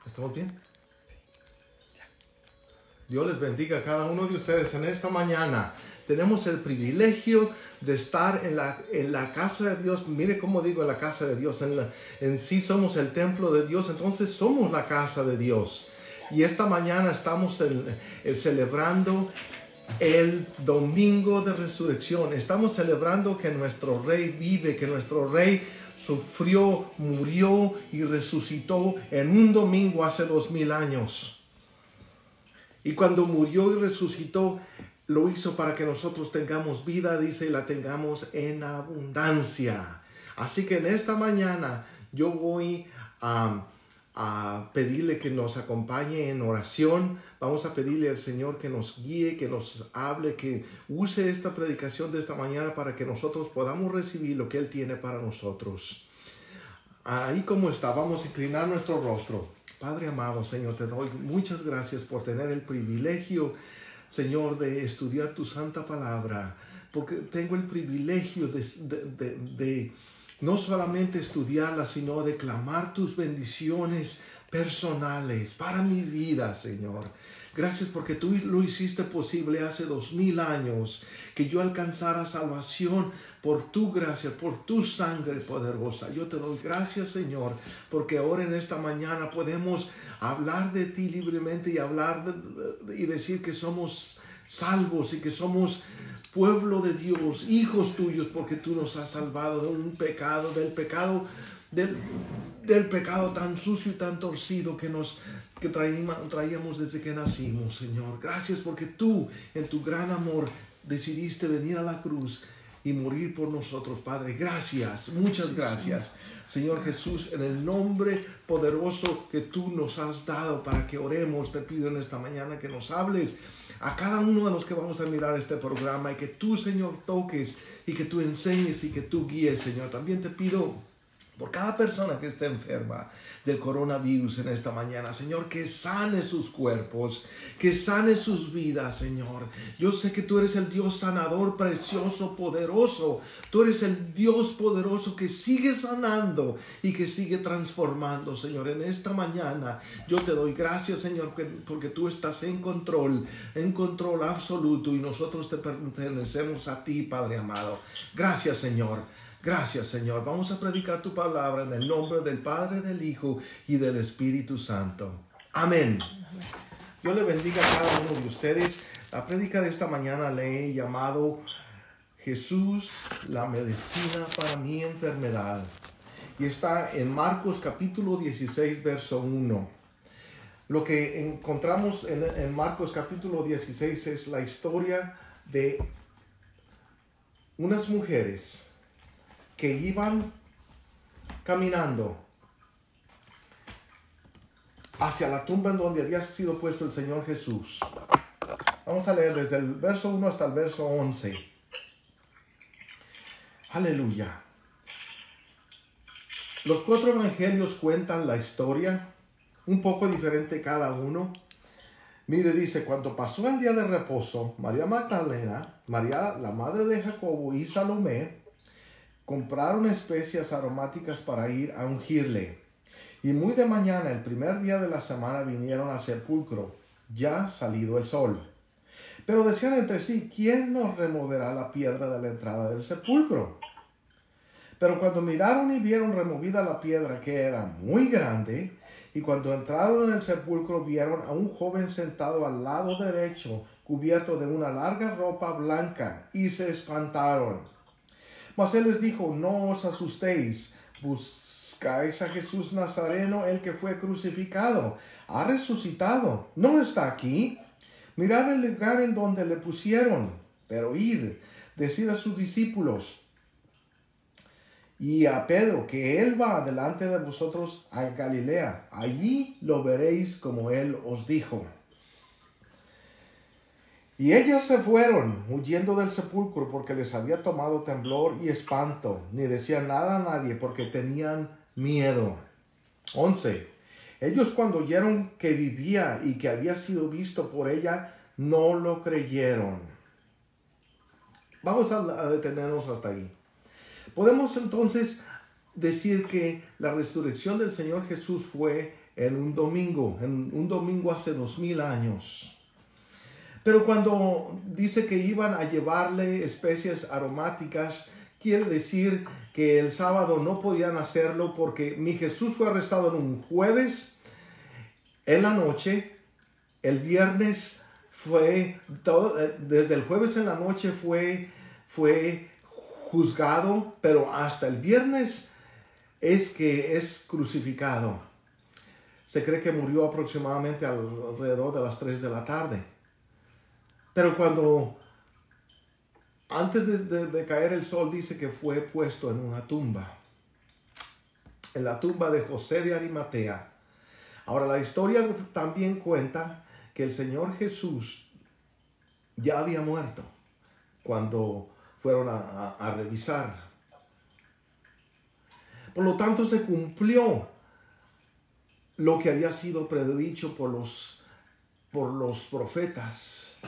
¿Estamos bien? Dios les bendiga a cada uno de ustedes en esta mañana. Tenemos el privilegio de estar en la casa de Dios. Mire cómo digo en la casa de Dios. En sí somos el templo de Dios, entonces somos la casa de Dios. Y esta mañana estamos celebrando el domingo de resurrección. Estamos celebrando que nuestro Rey vive, que nuestro Rey sufrió, murió y resucitó en un domingo hace 2000 años. Y cuando murió y resucitó, lo hizo para que nosotros tengamos vida, dice, y la tengamos en abundancia. Así que en esta mañana yo voy a pedirle que nos acompañe en oración. Vamos a pedirle al Señor que nos guíe, que nos hable, que use esta predicación de esta mañana para que nosotros podamos recibir lo que Él tiene para nosotros. Ahí como está, vamos a inclinar nuestro rostro. Padre amado, Señor, te doy muchas gracias por tener el privilegio, Señor, de estudiar tu santa palabra, porque tengo el privilegio de no solamente estudiarla, sino de clamar tus bendiciones personales para mi vida, Señor. Gracias porque tú lo hiciste posible hace 2000 años, que yo alcanzara salvación por tu gracia, por tu sangre poderosa. Yo te doy gracias, Señor, porque ahora en esta mañana podemos hablar de ti libremente y hablar y decir que somos salvos y que somos pueblo de Dios, hijos tuyos, porque tú nos has salvado de un pecado, del pecado tan sucio y tan torcido que traíamos desde que nacimos, Señor. Gracias porque tú, en tu gran amor, decidiste venir a la cruz y morir por nosotros, Padre. Gracias, muchas gracias, Señor Jesús, en el nombre poderoso que tú nos has dado para que oremos. Te pido en esta mañana que nos hables a cada uno de los que vamos a mirar este programa y que tú, Señor, toques y que tú enseñes y que tú guíes, Señor. También te pido por cada persona que esté enferma del coronavirus en esta mañana, Señor, que sane sus cuerpos, que sane sus vidas, Señor. Yo sé que tú eres el Dios sanador, precioso, poderoso. Tú eres el Dios poderoso que sigue sanando y que sigue transformando, Señor. En esta mañana yo te doy gracias, Señor, porque tú estás en control absoluto, y nosotros te pertenecemos a ti, Padre amado. Gracias, Señor. Gracias, Señor. Vamos a predicar tu palabra en el nombre del Padre, del Hijo y del Espíritu Santo. Amén. Dios le bendiga a cada uno de ustedes. La prédica de esta mañana le he llamado Jesús, la medicina para mi enfermedad. Y está en Marcos capítulo 16, verso 1. Lo que encontramos en Marcos capítulo 16 es la historia de unas mujeres que iban caminando hacia la tumba en donde había sido puesto el Señor Jesús. Vamos a leer desde el verso 1 hasta el verso 11. Aleluya. Los 4 evangelios cuentan la historia, un poco diferente cada uno. Mire, dice, cuando pasó el día de reposo, María Magdalena, María la madre de Jacobo y Salomé compraron especias aromáticas para ir a ungirle. Y muy de mañana, el primer día de la semana, vinieron al sepulcro, ya salido el sol. Pero decían entre sí, ¿quién nos removerá la piedra de la entrada del sepulcro? Pero cuando miraron y vieron removida la piedra, que era muy grande, y cuando entraron en el sepulcro, vieron a un joven sentado al lado derecho, cubierto de una larga ropa blanca, y se espantaron. Mas él les dijo, no os asustéis, buscáis a Jesús Nazareno, el que fue crucificado. Ha resucitado, no está aquí. Mirad el lugar en donde le pusieron. Pero id, decid a sus discípulos y a Pedro que él va delante de vosotros a Galilea. Allí lo veréis como él os dijo. Y ellas se fueron huyendo del sepulcro porque les había tomado temblor y espanto. Ni decían nada a nadie porque tenían miedo. 11. Ellos cuando oyeron que vivía y que había sido visto por ella, no lo creyeron. Vamos a detenernos hasta ahí. Podemos entonces decir que la resurrección del Señor Jesús fue en un domingo hace 2000 años. Pero cuando dice que iban a llevarle especias aromáticas, quiere decir que el sábado no podían hacerlo porque mi Jesús fue arrestado en un jueves en la noche. El viernes desde el jueves en la noche fue juzgado, pero hasta el viernes es que es crucificado. Se cree que murió aproximadamente alrededor de las 3 de la tarde. Pero antes de caer el sol, dice que fue puesto en una tumba. En la tumba de José de Arimatea. Ahora, la historia también cuenta que el Señor Jesús ya había muerto cuando fueron a revisar. Por lo tanto, se cumplió lo que había sido predicho por los profetas,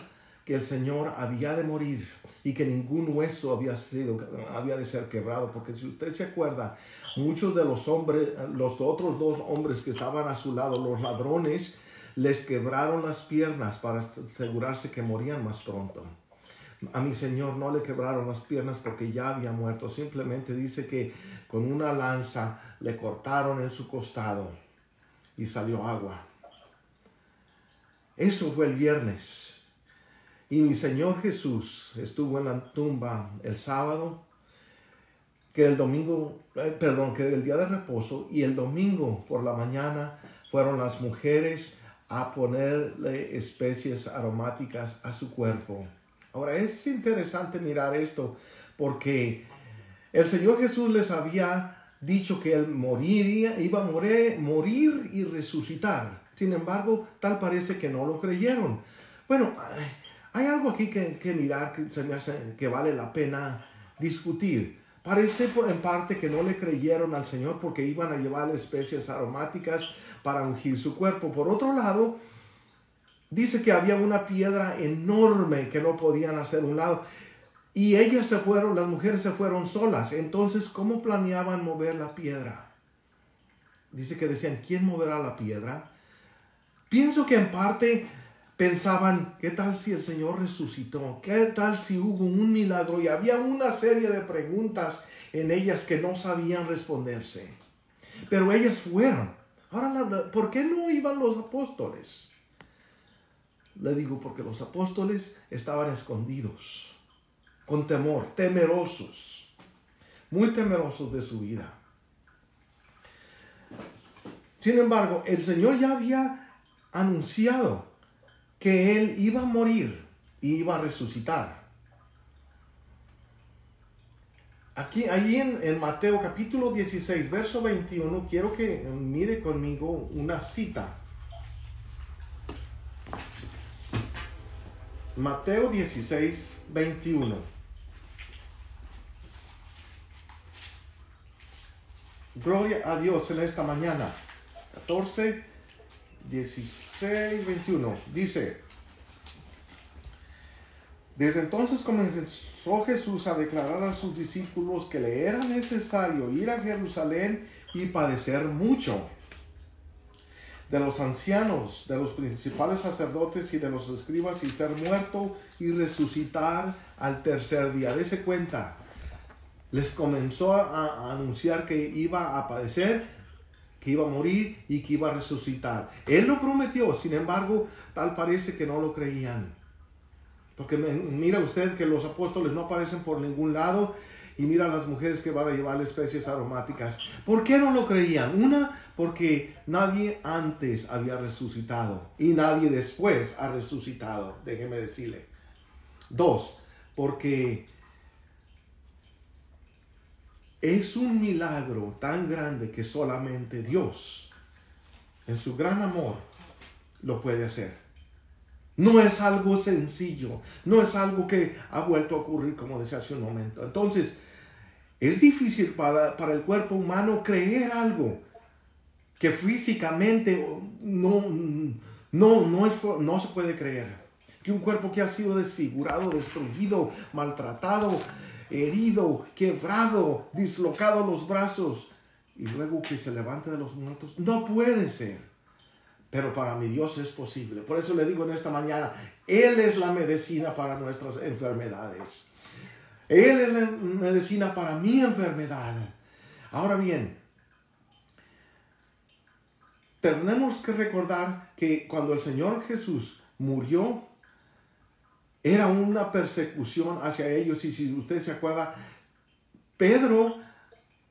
que el Señor había de morir y que ningún hueso había de ser quebrado. Porque si usted se acuerda, muchos de los otros 2 hombres que estaban a su lado, los ladrones, les quebraron las piernas para asegurarse que morían más pronto. A mi Señor no le quebraron las piernas porque ya había muerto. Simplemente dice que con una lanza le cortaron en su costado y salió agua. Eso fue el viernes. Y mi Señor Jesús estuvo en la tumba el sábado, que el día de reposo, y el domingo por la mañana fueron las mujeres a ponerle especies aromáticas a su cuerpo. Ahora es interesante mirar esto porque el Señor Jesús les había dicho que Él iba a morir y resucitar. Sin embargo, tal parece que no lo creyeron. Bueno, hay algo aquí que mirar que se me hace que vale la pena discutir. Parece en parte que no le creyeron al Señor porque iban a llevarle especies aromáticas para ungir su cuerpo. Por otro lado, dice que había una piedra enorme que no podían hacer a un lado. Y las mujeres se fueron solas. Entonces, ¿cómo planeaban mover la piedra? Dice que decían, ¿quién moverá la piedra? Pienso que en parte pensaban, ¿qué tal si el Señor resucitó? ¿Qué tal si hubo un milagro? Y había una serie de preguntas en ellas que no sabían responderse. Pero ellas fueron. Ahora, ¿por qué no iban los apóstoles? Le digo, porque los apóstoles estaban escondidos, con temor, temerosos, muy temerosos de su vida. Sin embargo, el Señor ya había anunciado que Él iba a morir y iba a resucitar. Allí en Mateo capítulo 16, verso 21, quiero que mire conmigo una cita. Mateo 16, 21. Gloria a Dios en esta mañana. 14, 16, 21. Dice: desde entonces comenzó Jesús a declarar a sus discípulos que le era necesario ir a Jerusalén y padecer mucho de los ancianos, de los principales sacerdotes y de los escribas, y ser muerto y resucitar al tercer día. Dese cuenta, les comenzó a anunciar que iba a padecer, que iba a morir y que iba a resucitar. Él lo prometió, sin embargo, tal parece que no lo creían. Porque mira usted que los apóstoles no aparecen por ningún lado, y mira a las mujeres que van a llevar especies aromáticas. ¿Por qué no lo creían? Una, porque nadie antes había resucitado y nadie después ha resucitado, déjeme decirle. 2, porque es un milagro tan grande que solamente Dios, en su gran amor, lo puede hacer. No es algo sencillo, no es algo que ha vuelto a ocurrir, como decía hace un momento. Entonces, es difícil para el cuerpo humano creer algo que físicamente no se puede creer. Que un cuerpo que ha sido desfigurado, destruido, maltratado, herido, quebrado, dislocado los brazos, y luego que se levante de los muertos, no puede ser. pero para mi Dios es posible. Por eso le digo en esta mañana, Él es la medicina para nuestras enfermedades. Él es la medicina para mi enfermedad. Ahora bien, tenemos que recordar que cuando el Señor Jesús murió, era una persecución hacia ellos. Y si usted se acuerda, Pedro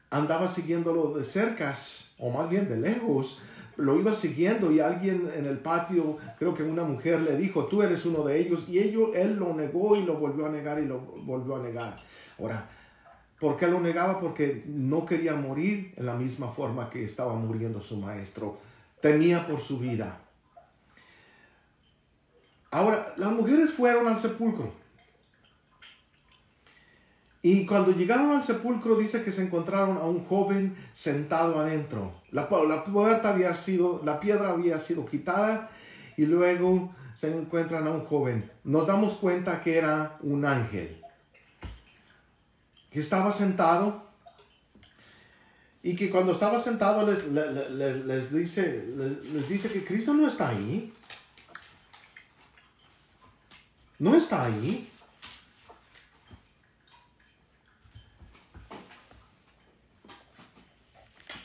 andaba siguiéndolo de cerca, o más bien de lejos, lo iba siguiendo, y alguien en el patio, creo que una mujer le dijo, tú eres uno de ellos, y él lo negó y lo volvió a negar y lo volvió a negar. Ahora, ¿por qué lo negaba? Porque no quería morir en la misma forma que estaba muriendo su maestro. Temía por su vida. Ahora, las mujeres fueron al sepulcro. Y cuando llegaron al sepulcro, dice que se encontraron a un joven sentado adentro. La piedra había sido quitada, y luego se encuentran a un joven. Nos damos cuenta que era un ángel, que estaba sentado, y que cuando estaba sentado les dice que Cristo no está ahí. No está ahí.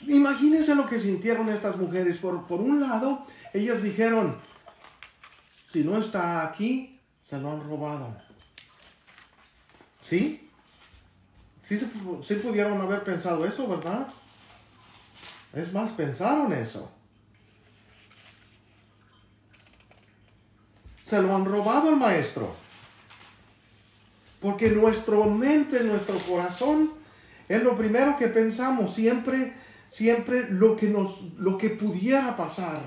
Imagínense lo que sintieron estas mujeres. Por un lado, ellas dijeron, si no está aquí, se lo han robado. ¿Sí? Sí pudieron haber pensado eso, ¿verdad? Es más, pensaron eso. Se lo han robado al maestro. Porque nuestra mente, nuestro corazón, es lo primero que pensamos. Siempre lo que pudiera pasar.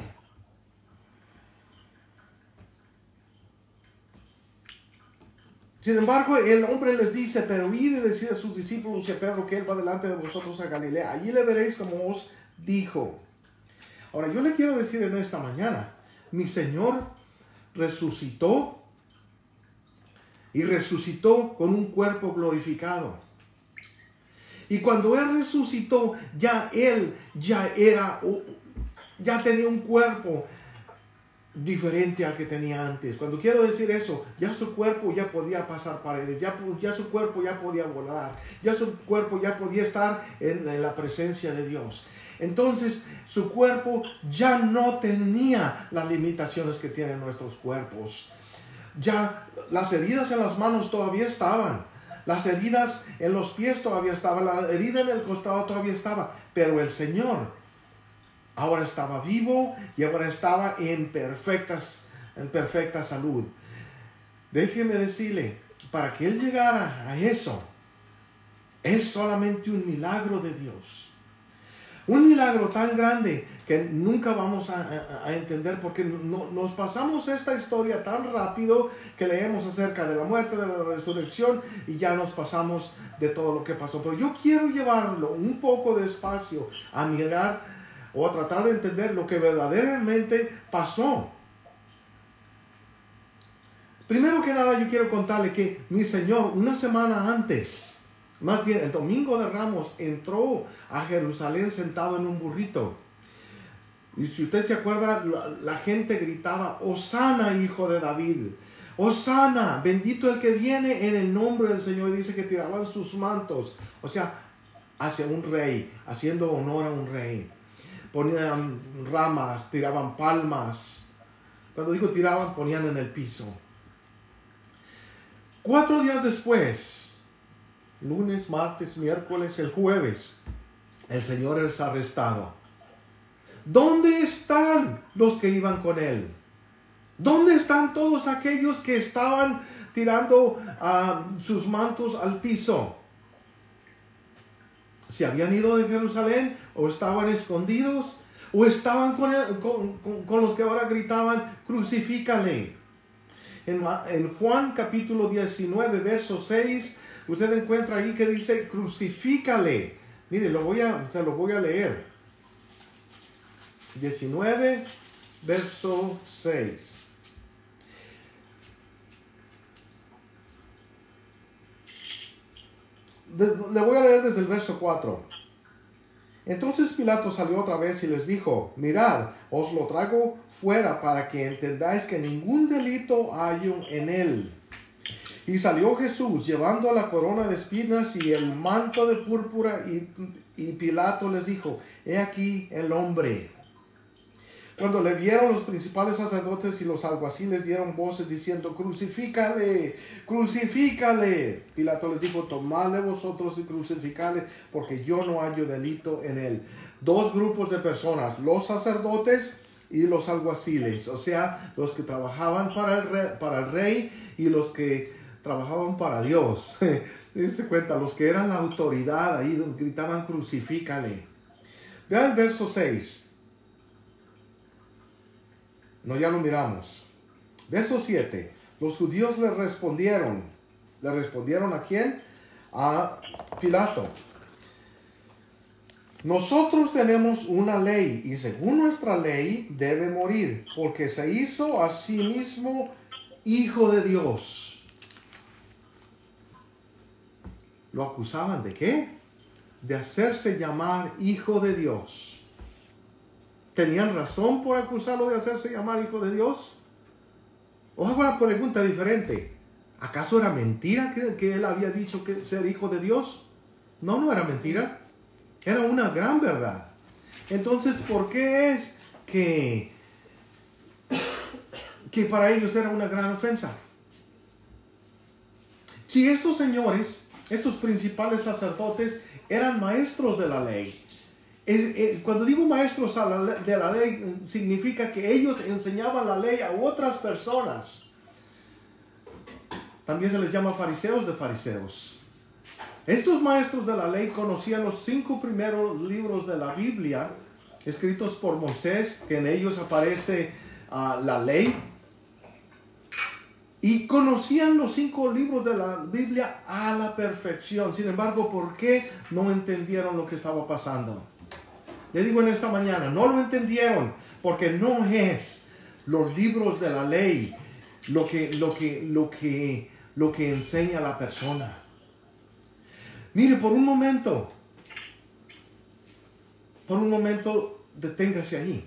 Sin embargo, el hombre les dice, pero id y decid a sus discípulos y a Pedro que él va delante de vosotros a Galilea. Allí le veréis como os dijo. Ahora, yo le quiero decir en esta mañana, mi Señor resucitó, y resucitó con un cuerpo glorificado. Y cuando Él resucitó, ya tenía un cuerpo diferente al que tenía antes. Cuando quiero decir eso, ya su cuerpo ya podía pasar paredes, ya su cuerpo ya podía volar, ya su cuerpo ya podía estar en la presencia de Dios. Entonces, su cuerpo ya no tenía las limitaciones que tienen nuestros cuerpos. Ya las heridas en las manos todavía estaban, las heridas en los pies todavía estaban, la herida en el costado todavía estaba, pero el Señor ahora estaba vivo y ahora estaba en perfecta salud. Déjeme decirle, para que Él llegara a eso, es solamente un milagro de Dios. Un milagro tan grande que nunca vamos a entender, porque nos pasamos esta historia tan rápido que leemos acerca de la muerte, de la resurrección, y ya nos pasamos de todo lo que pasó. Pero yo quiero llevarlo un poco despacio a mirar o a tratar de entender lo que verdaderamente pasó. Primero que nada, yo quiero contarle que mi Señor, una semana antes, más bien el domingo de Ramos, entró a Jerusalén sentado en un burrito. Y si usted se acuerda, la gente gritaba, Hosana, hijo de David. Hosana, bendito el que viene en el nombre del Señor. Y dice que tiraban sus mantos, o sea, hacia un rey, haciendo honor a un rey. Ponían ramas, tiraban palmas. Cuando digo tiraban, ponían en el piso. 4 días después, lunes, martes, miércoles, el jueves, el Señor es arrestado. ¿Dónde están los que iban con Él? ¿Dónde están todos aquellos que estaban tirando sus mantos al piso? ¿Se habían ido de Jerusalén? ¿O estaban escondidos? ¿O estaban con los que ahora gritaban, crucifícale? En Juan capítulo 19, verso 6, usted encuentra ahí que dice, crucifícale. Mire, se lo voy a leer. 19, verso 6. Le voy a leer desde el verso 4. Entonces Pilato salió otra vez y les dijo: mirad, os lo traigo fuera para que entendáis que ningún delito hay en él. Y salió Jesús llevando la corona de espinas y el manto de púrpura, y Pilato les dijo: he aquí el hombre. Cuando le vieron, los principales sacerdotes y los alguaciles dieron voces diciendo: crucifícale, crucifícale. Pilato les dijo: tomadle vosotros y crucifícale, porque yo no hallo delito en él. Dos grupos de personas: los sacerdotes y los alguaciles, o sea, los que trabajaban para el rey y los que trabajaban para Dios. Dense cuenta, los que eran la autoridad ahí gritaban: crucifícale. Vean el verso 6. No, ya lo miramos. Verso 7. Los judíos le respondieron. ¿Le respondieron a quién? A Pilato: nosotros tenemos una ley, y según nuestra ley debe morir, porque se hizo a sí mismo hijo de Dios. ¿Lo acusaban de qué? De hacerse llamar hijo de Dios. ¿Tenían razón por acusarlo de hacerse llamar hijo de Dios? O hago una pregunta diferente. ¿Acaso era mentira que él había dicho que ser hijo de Dios? No, no era mentira. Era una gran verdad. Entonces, ¿por qué es que para ellos era una gran ofensa? Si estos señores, estos principales sacerdotes, eran maestros de la ley. Cuando digo maestros de la ley, significa que ellos enseñaban la ley a otras personas. También se les llama fariseos de fariseos. Estos maestros de la ley conocían los 5 primeros libros de la Biblia, escritos por Moisés, que en ellos aparece la ley. Y conocían los 5 libros de la Biblia a la perfección. Sin embargo, ¿por qué no entendieron lo que estaba pasando? Le digo en esta mañana, no lo entendieron, porque no es los libros de la ley lo que enseña a la persona. Mire, por un momento, deténgase ahí.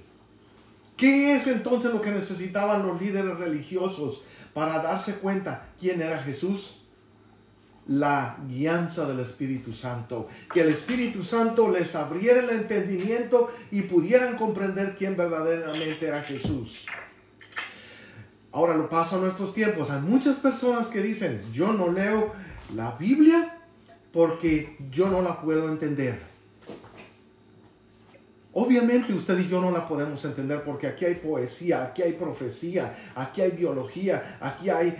¿Qué es entonces lo que necesitaban los líderes religiosos para darse cuenta quién era Jesús? La guianza del Espíritu Santo. Que el Espíritu Santo les abriera el entendimiento y pudieran comprender quién verdaderamente era Jesús. Ahora lo paso a nuestros tiempos. Hay muchas personas que dicen: yo no leo la Biblia porque yo no la puedo entender. Obviamente usted y yo no la podemos entender, porque aquí hay poesía, aquí hay profecía, aquí hay biología, aquí hay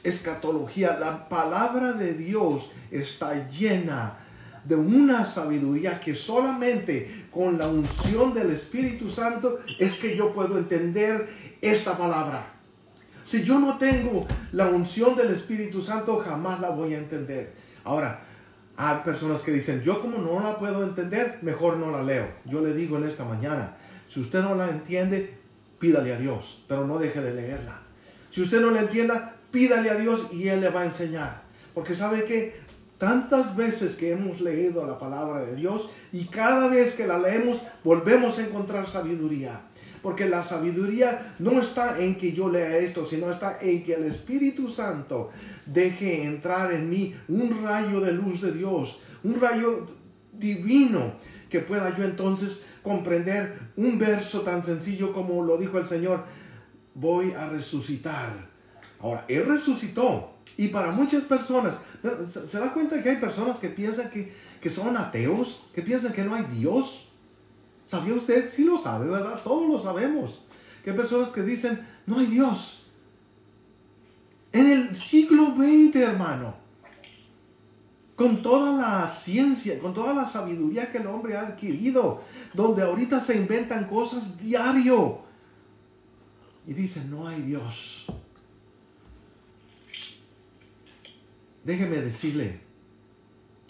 escatología. La palabra de Dios está llena de una sabiduría que solamente con la unción del Espíritu Santo es que yo puedo entender esta palabra. Si yo no tengo la unción del Espíritu Santo, jamás la voy a entender. Ahora, hay personas que dicen: yo como no la puedo entender, mejor no la leo. Yo le digo en esta mañana, si usted no la entiende, pídale a Dios, pero no deje de leerla. Si usted no la entienda, pídale a Dios y Él le va a enseñar. Porque ¿sabe qué? Tantas veces que hemos leído la palabra de Dios, y cada vez que la leemos volvemos a encontrar sabiduría. Porque la sabiduría no está en que yo lea esto, sino está en que el Espíritu Santo deje entrar en mí un rayo de luz de Dios, un rayo divino, que pueda yo entonces comprender un verso tan sencillo como lo dijo el Señor: voy a resucitar. Ahora, Él resucitó. Y para muchas personas, ¿se da cuenta que hay personas que piensan que son ateos? Que piensan que no hay Dios. ¿Sabía usted? Sí lo sabe, ¿verdad? Todos lo sabemos. Que hay personas que dicen: no hay Dios. En el siglo XX, hermano, con toda la ciencia, con toda la sabiduría que el hombre ha adquirido, donde ahorita se inventan cosas diario, y dicen: no hay Dios. Déjeme decirle,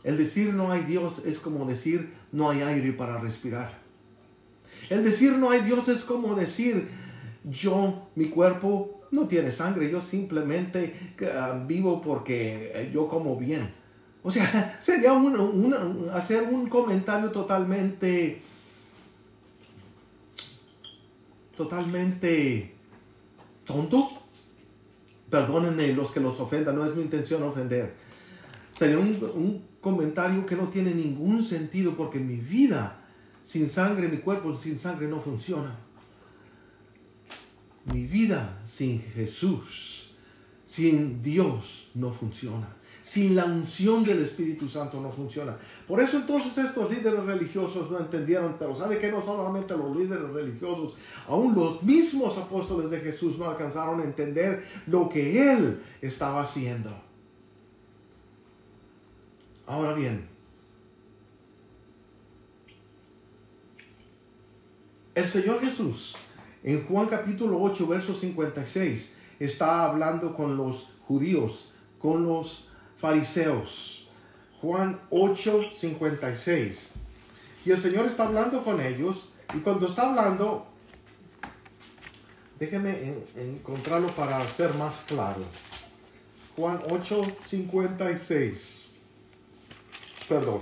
el decir no hay Dios es como decir no hay aire para respirar. El decir no hay Dios es como decir: mi cuerpo no tiene sangre, yo simplemente vivo porque yo como bien. O sea, sería hacer un comentario totalmente tonto. Perdónenme los que los ofendan, no es mi intención ofender. Sería un comentario que no tiene ningún sentido, porque mi vida sin sangre, mi cuerpo sin sangre no funciona. Mi vida sin Jesús, sin Dios, no funciona. Sin la unción del Espíritu Santo no funciona. Por eso entonces estos líderes religiosos no entendieron, pero sabe que no solamente los líderes religiosos, aún los mismos apóstoles de Jesús no alcanzaron a entender lo que Él estaba haciendo. Ahora bien, el Señor Jesús, en Juan capítulo 8, verso 56, está hablando con los judíos, con los fariseos. Juan 8, 56. Y el Señor está hablando con ellos, y cuando está hablando, déjeme encontrarlo para ser más claro. Juan 8, 56. Perdón.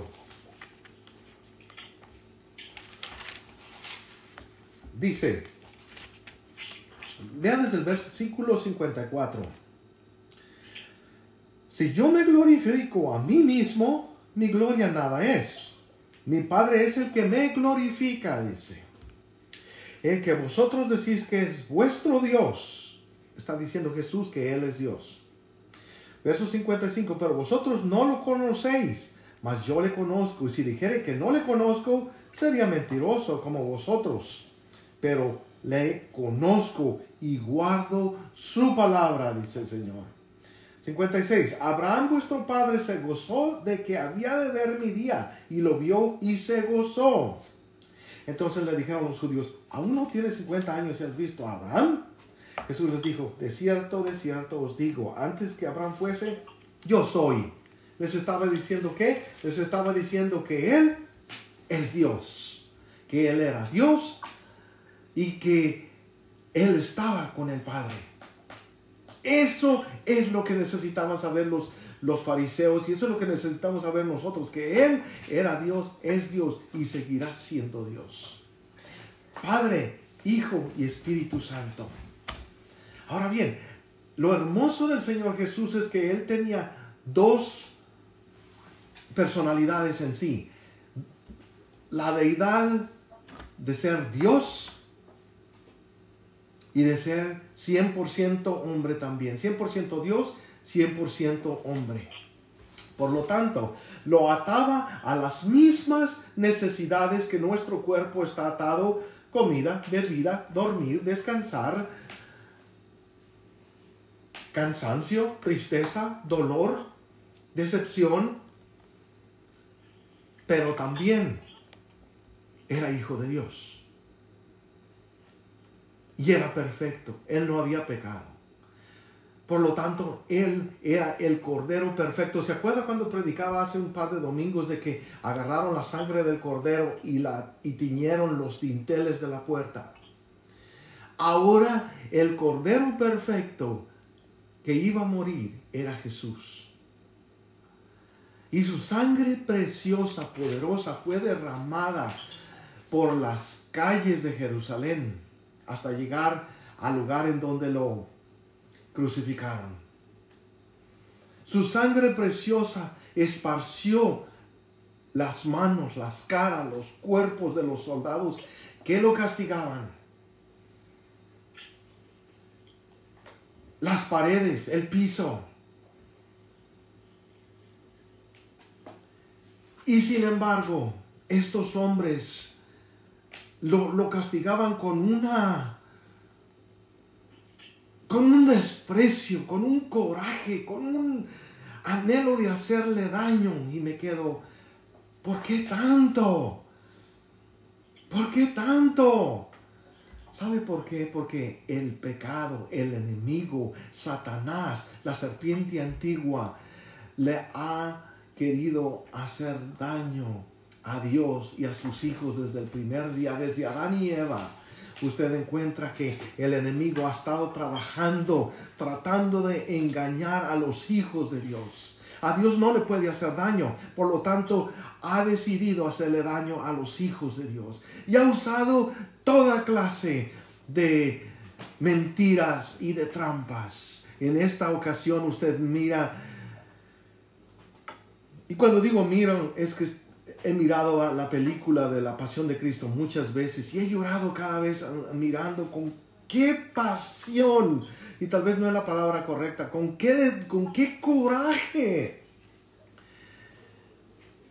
Dice, vean desde el versículo 54. Si yo me glorifico a mí mismo, mi gloria nada es. Mi Padre es el que me glorifica, dice. El que vosotros decís que es vuestro Dios. Está diciendo Jesús que Él es Dios. Verso 55, pero vosotros no lo conocéis, mas yo le conozco. Y si dijere que no le conozco, sería mentiroso como vosotros. Pero le conozco y guardo su palabra, dice el Señor. 56. Abraham vuestro padre se gozó de que había de ver mi día, y lo vio y se gozó. Entonces le dijeron los judíos, ¿aún no tienes 50 años y has visto a Abraham? Jesús les dijo, de cierto os digo, antes que Abraham fuese, yo soy. Les estaba diciendo ¿qué? Les estaba diciendo que Él es Dios, que Él era Dios y que Él estaba con el Padre. Eso es lo que necesitaban saber los fariseos, y eso es lo que necesitamos saber nosotros, que Él era Dios, es Dios y seguirá siendo Dios. Padre, Hijo y Espíritu Santo. Ahora bien, lo hermoso del Señor Jesús es que Él tenía dos personalidades en sí. La deidad de ser Dios y de ser 100% hombre también. 100% Dios, 100% hombre. Por lo tanto, lo ataba a las mismas necesidades que nuestro cuerpo está atado: comida, bebida, dormir, descansar, cansancio, tristeza, dolor, decepción. Pero también era hijo de Dios. Y era perfecto. Él no había pecado. Por lo tanto, Él era el Cordero perfecto. ¿Se acuerda cuando predicaba hace un par de domingos de que agarraron la sangre del Cordero y tiñeron los dinteles de la puerta? Ahora el Cordero perfecto que iba a morir era Jesús. Y su sangre preciosa, poderosa, fue derramada por las calles de Jerusalén hasta llegar al lugar en donde lo crucificaron. Su sangre preciosa esparció las manos, las caras, los cuerpos de los soldados que lo castigaban. Las paredes, el piso. Y sin embargo, estos hombres lo castigaban con un desprecio, con un coraje, con un anhelo de hacerle daño. Y me quedo, ¿por qué tanto? ¿Por qué tanto? ¿Sabe por qué? Porque el pecado, el enemigo, Satanás, la serpiente antigua, le ha querido hacer daño a Dios y a sus hijos desde el primer día, desde Adán y Eva. Usted encuentra que el enemigo ha estado trabajando, tratando de engañar a los hijos de Dios. A Dios no le puede hacer daño. Por lo tanto, ha decidido hacerle daño a los hijos de Dios. Y ha usado toda clase de mentiras y de trampas. En esta ocasión usted mira, y cuando digo miran, es que he mirado la película de La Pasión de Cristo muchas veces y he llorado cada vez mirando con qué pasión, y tal vez no es la palabra correcta, con qué coraje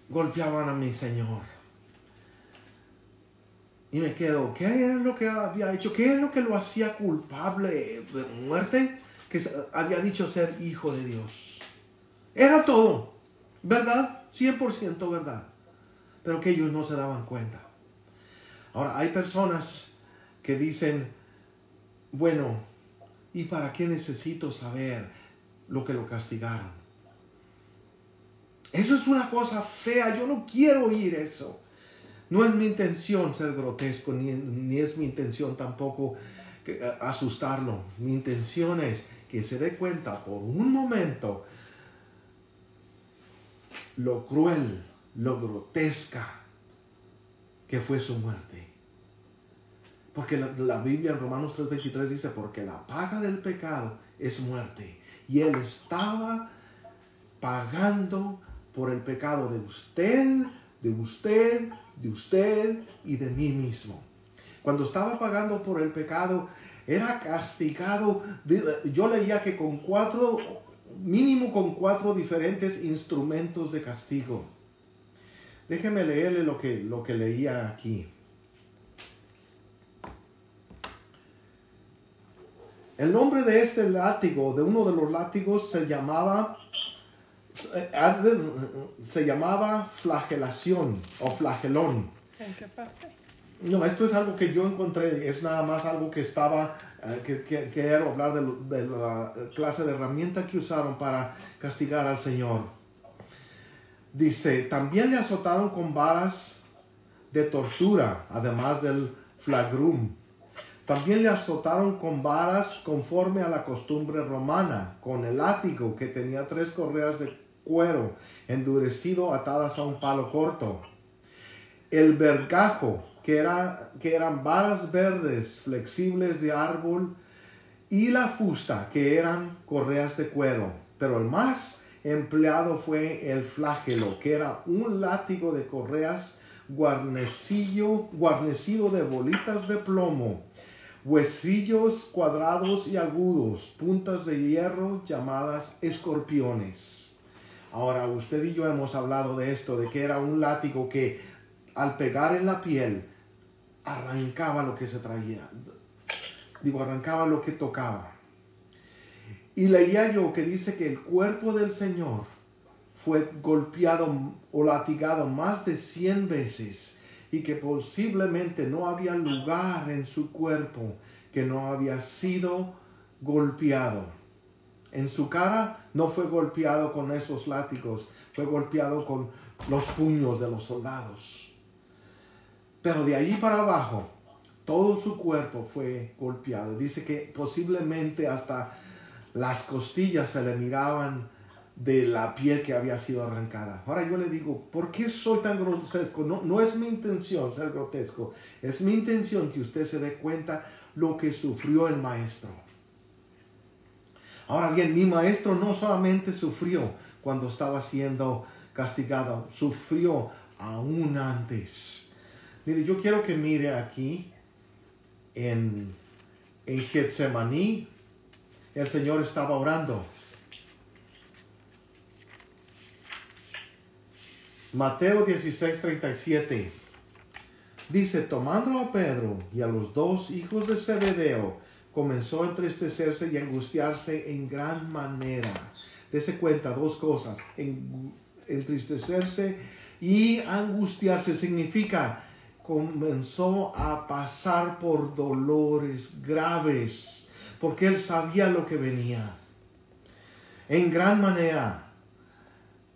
golpeaban a mi Señor. Y me quedo, ¿qué es lo que había hecho? ¿Qué es lo que lo hacía culpable de muerte? Que había dicho ser hijo de Dios. Era todo, ¿verdad? 100% verdad. Pero que ellos no se daban cuenta. Ahora, hay personas que dicen, bueno, ¿y para qué necesito saber lo que lo castigaron? Eso es una cosa fea, yo no quiero oír eso. No es mi intención ser grotesco, ni es mi intención tampoco asustarlo. Mi intención es que se dé cuenta por un momento lo cruel, lo grotesca que fue su muerte. Porque la Biblia en Romanos 3:23 dice, porque la paga del pecado es muerte. Y Él estaba pagando por el pecado de usted, de usted, de usted y de mí mismo. Cuando estaba pagando por el pecado, era castigado. Yo leía que mínimo con 4 diferentes instrumentos de castigo. Déjeme leerle lo que leía aquí. El nombre de este látigo, de uno de los látigos, se llamaba flagelación o flagelón. ¿En qué parte? No, esto es algo que yo encontré, es nada más algo que estaba, que quiero hablar de la clase de herramienta que usaron para castigar al Señor. Dice, también le azotaron con varas de tortura, además del flagrum. También le azotaron con varas conforme a la costumbre romana, con el látigo que tenía 3 correas de cuero endurecido atadas a un palo corto. El vergajo, que eran varas verdes flexibles de árbol, y la fusta, que eran correas de cuero. Pero el más empleado fue el flagelo, que era un látigo de correas guarnecido de bolitas de plomo, huesillos cuadrados y agudos, puntas de hierro llamadas escorpiones. Ahora, usted y yo hemos hablado de esto, de que era un látigo que al pegar en la piel arrancaba lo que se traía. Arrancaba lo que tocaba. Y leía yo que dice que el cuerpo del Señor fue golpeado o latigado más de 100 veces y que posiblemente no había lugar en su cuerpo que no había sido golpeado. En su cara no fue golpeado con esos látigos, fue golpeado con los puños de los soldados. Pero de allí para abajo, todo su cuerpo fue golpeado. Dice que posiblemente hasta las costillas se le miraban de la piel que había sido arrancada. Ahora yo le digo, ¿por qué soy tan grotesco? No es mi intención ser grotesco. Es mi intención que usted se dé cuenta lo que sufrió el maestro. Ahora bien, mi maestro no solamente sufrió cuando estaba siendo castigado, sufrió aún antes. Mire, yo quiero que mire aquí en Getsemaní, el Señor estaba orando. Mateo 16:37 dice, tomando a Pedro y a los 2 hijos de Zebedeo, comenzó a entristecerse y angustiarse en gran manera. Dese cuenta, 2 cosas, entristecerse y angustiarse significa comenzó a pasar por dolores graves, porque él sabía lo que venía. En gran manera.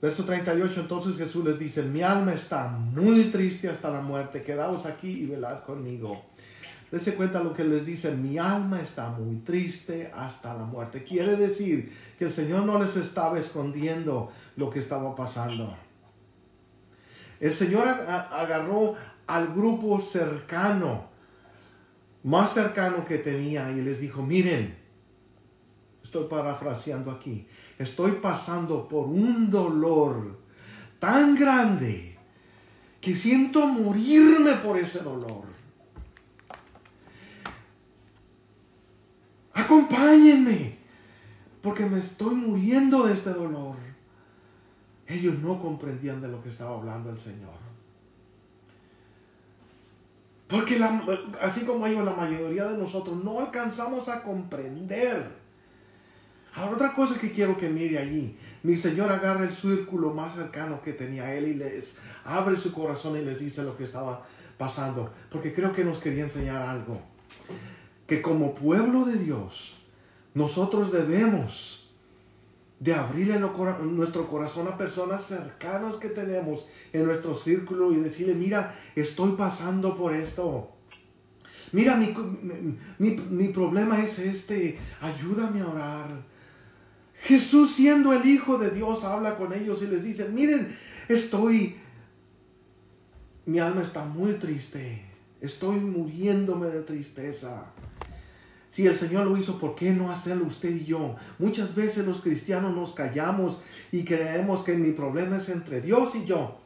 Verso 38, entonces Jesús les dice, mi alma está muy triste hasta la muerte, quedaos aquí y velad conmigo. Dense cuenta lo que les dice: mi alma está muy triste hasta la muerte. Quiere decir que el Señor no les estaba escondiendo lo que estaba pasando. El Señor agarró al grupo cercano, más cercano que tenía, y les dijo: miren, estoy parafraseando aquí, estoy pasando por un dolor tan grande que siento morirme por ese dolor. Acompáñenme, porque me estoy muriendo de este dolor. Ellos no comprendían de lo que estaba hablando el Señor. Porque así como ellos, la mayoría de nosotros no alcanzamos a comprender. Ahora, otra cosa que quiero que mire allí. Mi Señor agarra el círculo más cercano que tenía Él y les abre su corazón y les dice lo que estaba pasando. Porque creo que nos quería enseñar algo. Que como pueblo de Dios, nosotros debemos de abrirle nuestro corazón a personas cercanas que tenemos en nuestro círculo y decirle: mira, estoy pasando por esto. Mira, mi problema es este. Ayúdame a orar. Jesús, siendo el Hijo de Dios, habla con ellos y les dice: miren, mi alma está muy triste. Estoy muriéndome de tristeza. Si el Señor lo hizo, ¿por qué no hacerlo usted y yo? Muchas veces los cristianos nos callamos y creemos que mi problema es entre Dios y yo.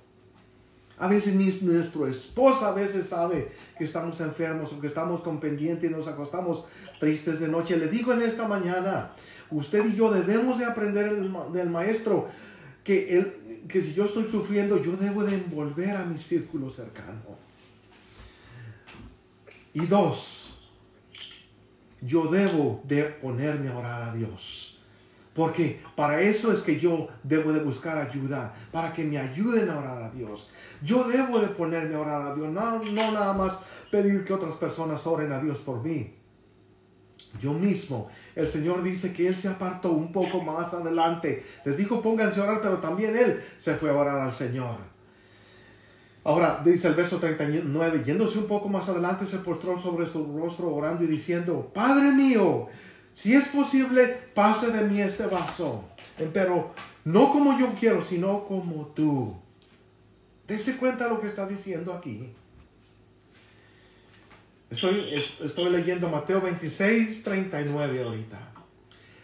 A veces ni nuestra esposa a veces sabe que estamos enfermos o que estamos con pendiente y nos acostamos tristes de noche. Le digo en esta mañana, usted y yo debemos de aprender del Maestro que si yo estoy sufriendo, yo debo de envolver a mi círculo cercano. Y 2, yo debo de ponerme a orar a Dios. Porque para eso es que yo debo de buscar ayuda, para que me ayuden a orar a Dios. Yo debo de ponerme a orar a Dios, no nada más pedir que otras personas oren a Dios por mí. Yo mismo, el Señor dice que Él se apartó un poco más adelante. Les dijo: pónganse a orar, pero también Él se fue a orar al Señor. Ahora, dice el verso 39, yéndose un poco más adelante, se postró sobre su rostro orando y diciendo: Padre mío, si es posible, pase de mí este vaso, pero no como yo quiero, sino como tú. Dese cuenta lo que está diciendo aquí. Estoy leyendo Mateo 26, 39 ahorita.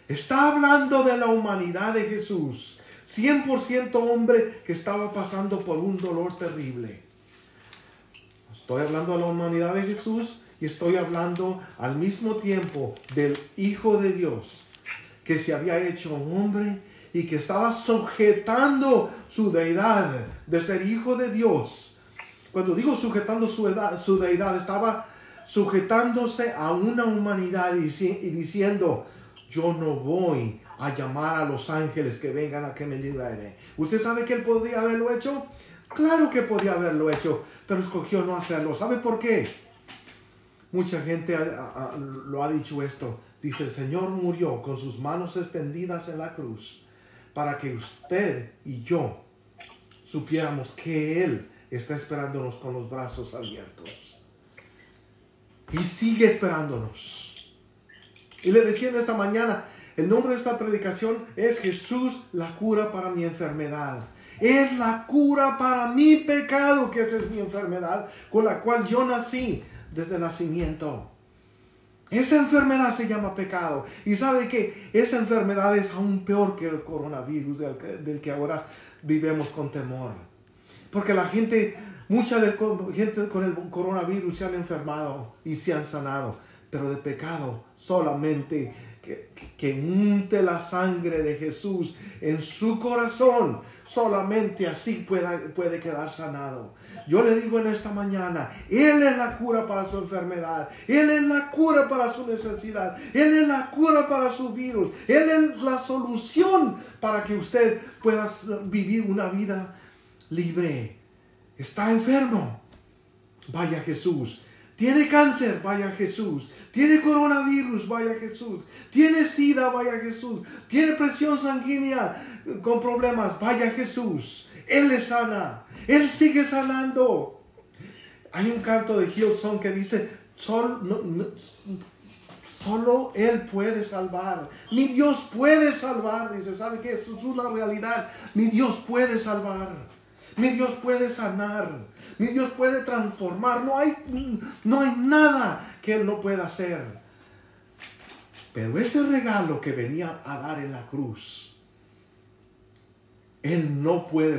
Está hablando de la humanidad de Jesús. 100% hombre que estaba pasando por un dolor terrible. Estoy hablando de la humanidad de Jesús y estoy hablando al mismo tiempo del Hijo de Dios, que se había hecho hombre y que estaba sujetando su deidad de ser Hijo de Dios. Cuando digo sujetando su deidad, estaba sujetándose a una humanidad y diciendo: yo no voy a llamar a los ángeles que vengan a que me libere. ¿Usted sabe que Él podía haberlo hecho? Claro que podía haberlo hecho, pero escogió no hacerlo. ¿Sabe por qué? Mucha gente lo ha dicho esto. Dice: el Señor murió con sus manos extendidas en la cruz para que usted y yo supiéramos que Él está esperándonos con los brazos abiertos. Y sigue esperándonos. Y le decía en esta mañana, el nombre de esta predicación es: Jesús, la cura para mi enfermedad. Es la cura para mi pecado, que esa es mi enfermedad, con la cual yo nací desde nacimiento. Esa enfermedad se llama pecado. Y sabe que esa enfermedad es aún peor que el coronavirus, del que ahora vivimos con temor. Porque mucha gente con el coronavirus se han enfermado y se han sanado. Pero de pecado solamente que unte la sangre de Jesús en su corazón, solamente así puede quedar sanado. Yo le digo en esta mañana, Él es la cura para su enfermedad, Él es la cura para su necesidad, Él es la cura para su virus, Él es la solución para que usted pueda vivir una vida libre. Está enfermo, vaya a Jesús. Tiene cáncer, vaya a Jesús. Tiene coronavirus, vaya a Jesús. Tiene SIDA, vaya a Jesús. Tiene presión sanguínea con problemas, vaya a Jesús. Él le sana. Él sigue sanando. Hay un canto de Hillsong que dice: Solo Él puede salvar. Mi Dios puede salvar. Dice, ¿sabe qué? Eso es una realidad. Mi Dios puede salvar. Mi Dios puede sanar. Mi Dios puede transformar. No hay nada que Él no pueda hacer. Pero ese regalo que venía a dar en la cruz, Él no puede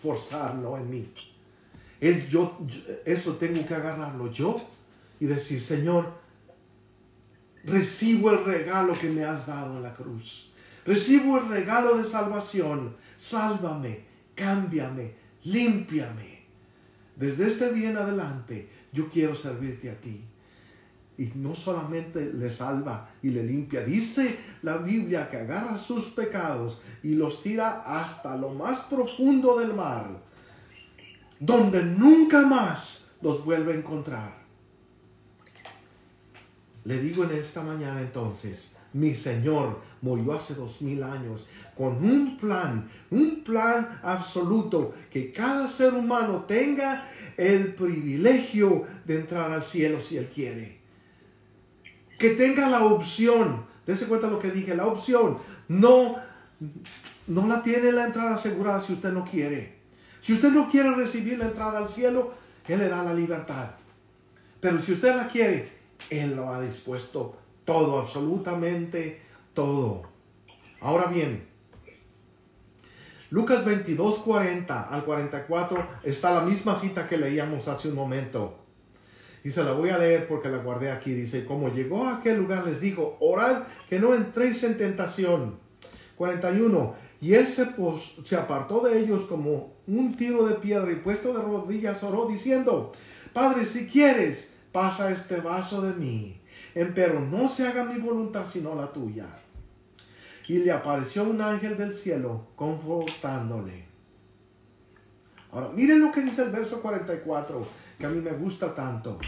forzarlo en mí. Eso tengo que agarrarlo yo y decir, Señor, recibo el regalo que me has dado en la cruz. Recibo el regalo de salvación. Sálvame, cámbiame, límpiame. Desde este día en adelante, yo quiero servirte a ti. Y no solamente le salva y le limpia. Dice la Biblia que agarra sus pecados y los tira hasta lo más profundo del mar, donde nunca más los vuelve a encontrar. Le digo en esta mañana entonces, mi Señor murió hace 2000 años con un plan absoluto, que cada ser humano tenga el privilegio de entrar al cielo si Él quiere. Que tenga la opción, dése cuenta lo que dije, la opción, no la tiene la entrada asegurada si usted no quiere. Si usted no quiere recibir la entrada al cielo, Él le da la libertad. Pero si usted la quiere, Él lo ha dispuesto todo, absolutamente todo. Ahora bien, Lucas 22, 40 al 44 está la misma cita que leíamos hace un momento. Y se la voy a leer porque la guardé aquí. Dice, como llegó a aquel lugar les dijo, orad que no entréis en tentación. 41. Y él se apartó de ellos como un tiro de piedra y puesto de rodillas oró diciendo, Padre, si quieres, pasa este vaso de mí. Empero no se haga mi voluntad sino la tuya. Y le apareció un ángel del cielo confortándole. Ahora, miren lo que dice el verso 44. Que a mí me gusta tanto.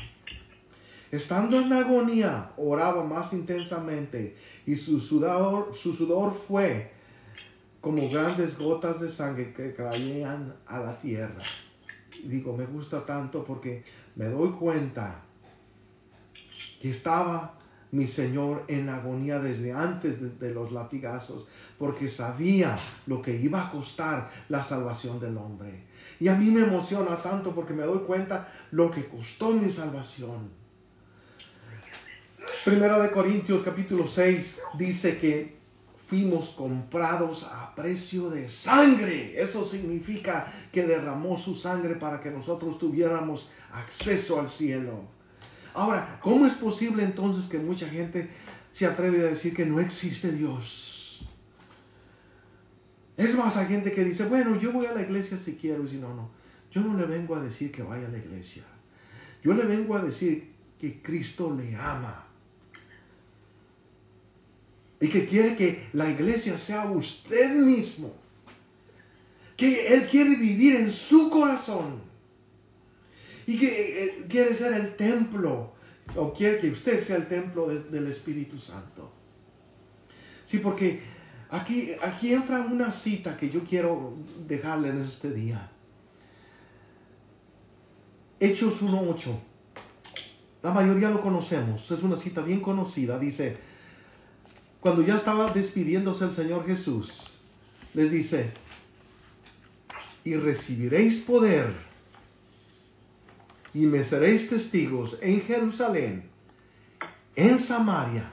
Estando en agonía, oraba más intensamente, y su sudor fue como grandes gotas de sangre que caían a la tierra. Y digo, me gusta tanto porque me doy cuenta que estaba mi Señor en agonía desde antes de los latigazos, porque sabía lo que iba a costar la salvación del hombre. Y a mí me emociona tanto porque me doy cuenta lo que costó mi salvación. Primera de Corintios capítulo 6 dice que fuimos comprados a precio de sangre. Eso significa que derramó su sangre para que nosotros tuviéramos acceso al cielo. Ahora, ¿cómo es posible entonces que mucha gente se atreve a decir que no existe Dios? Es más, hay gente que dice, bueno, yo voy a la iglesia si quiero y si no, no. Yo no le vengo a decir que vaya a la iglesia. Yo le vengo a decir que Cristo le ama. Y que quiere que la iglesia sea usted mismo. Que Él quiere vivir en su corazón. Y que quiere ser el templo. O quiere que usted sea el templo del Espíritu Santo. Sí, porque Aquí entra una cita que yo quiero dejarle en este día. Hechos 1:8. La mayoría lo conocemos. Es una cita bien conocida. Dice, cuando ya estaba despidiéndose el Señor Jesús, les dice, y recibiréis poder, y me seréis testigos en Jerusalén, en Samaria,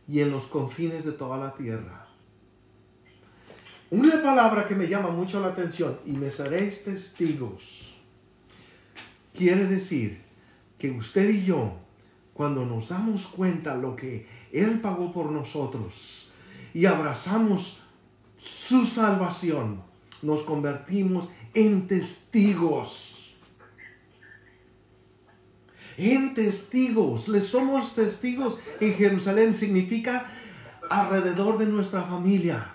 y en los confines de toda la tierra. Una palabra que me llama mucho la atención, y me seréis testigos, quiere decir que usted y yo, cuando nos damos cuenta lo que Él pagó por nosotros y abrazamos su salvación, nos convertimos en testigos. En testigos. Le somos testigos en Jerusalén. Significa alrededor de nuestra familia,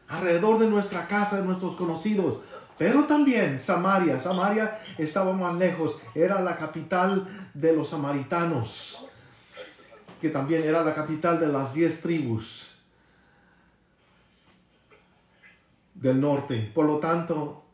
alrededor de nuestra casa, de nuestros conocidos. Pero también Samaria. Samaria estaba más lejos. Era la capital de los samaritanos, que también era la capital de las 10 tribus del norte. Por lo tanto,